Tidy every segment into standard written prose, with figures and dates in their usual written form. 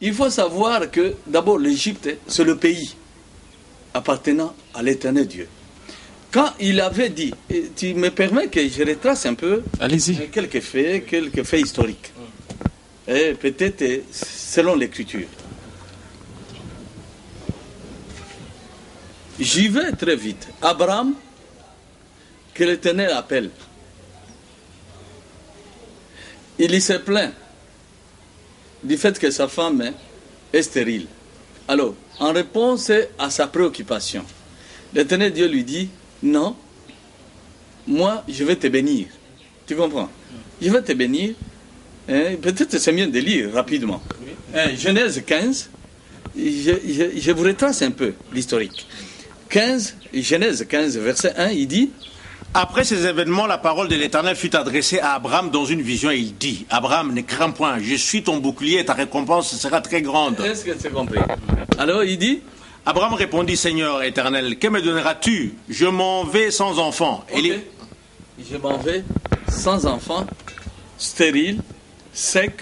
il faut savoir que d'abord l'Égypte, c'est le pays appartenant à l'Éternel Dieu. Quand il avait dit, tu me permets que je retrace un peu quelques faits historiques, et peut-être selon l'Écriture. J'y vais très vite. Abraham, que l'Éternel appelle, il s'est plaint du fait que sa femme est stérile. Alors, en réponse à sa préoccupation, l'Éternel Dieu lui dit, non, moi je vais te bénir. Tu comprends? Je vais te bénir. Peut-être c'est mieux de lire rapidement. Genèse 15, je vous retrace un peu l'historique. Genèse 15, verset 1, il dit, après ces événements, la parole de l'Éternel fut adressée à Abraham dans une vision et il dit, Abraham, ne crains point, je suis ton bouclier et ta récompense sera très grande. Est-ce que tu as compris? Alors il dit, Abraham répondit, Seigneur éternel, que me donneras-tu? Je m'en vais sans enfant. Okay. Je m'en vais sans enfant, stérile, sec,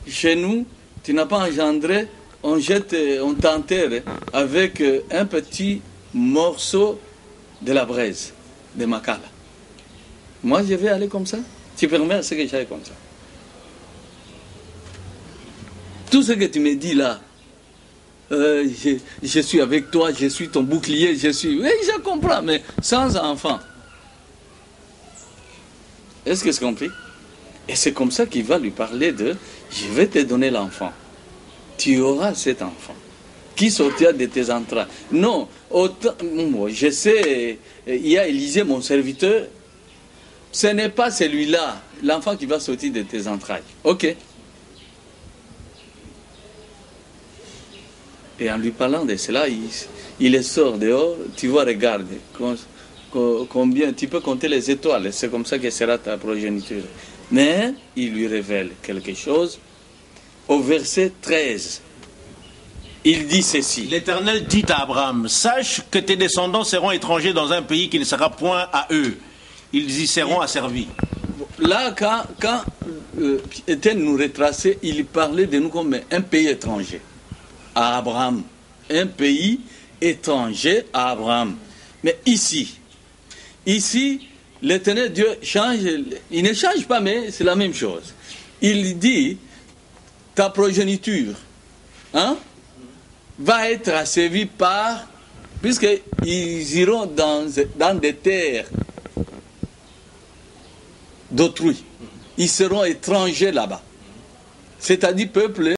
chez nous, tu n'as pas engendré, on t'enterre avec un petit morceau de la braise de Makala. Moi, je vais aller comme ça. Tu permets à ce que j'aille comme ça. Tout ce que tu me dis là, je suis avec toi, je suis ton bouclier, je suis... Oui, je comprends, mais sans enfant. Est-ce que c'est compris? Et c'est comme ça qu'il va lui parler de « Je vais te donner l'enfant. Tu auras cet enfant qui sortira de tes entrailles. » Non, autant, je sais, il y a Élisée, mon serviteur, ce n'est pas celui-là, l'enfant qui va sortir de tes entrailles. Ok. Et en lui parlant de cela, il sort dehors, tu vois, regarde, combien, tu peux compter les étoiles, c'est comme ça que sera ta progéniture. Mais il lui révèle quelque chose. Au verset 13, il dit ceci. L'Éternel dit à Abraham, sache que tes descendants seront étrangers dans un pays qui ne sera point à eux. Ils y seront asservis. Là, quand Étienne nous retraçait, il parlait de nous comme un pays étranger à Abraham. Un pays étranger à Abraham. Mais ici, l'Éternel Dieu change, il ne change pas, mais c'est la même chose. Il dit, ta progéniture va être asservie par, puisqu'ils iront dans des terres d'autrui. Ils seront étrangers là-bas. C'est-à-dire peuple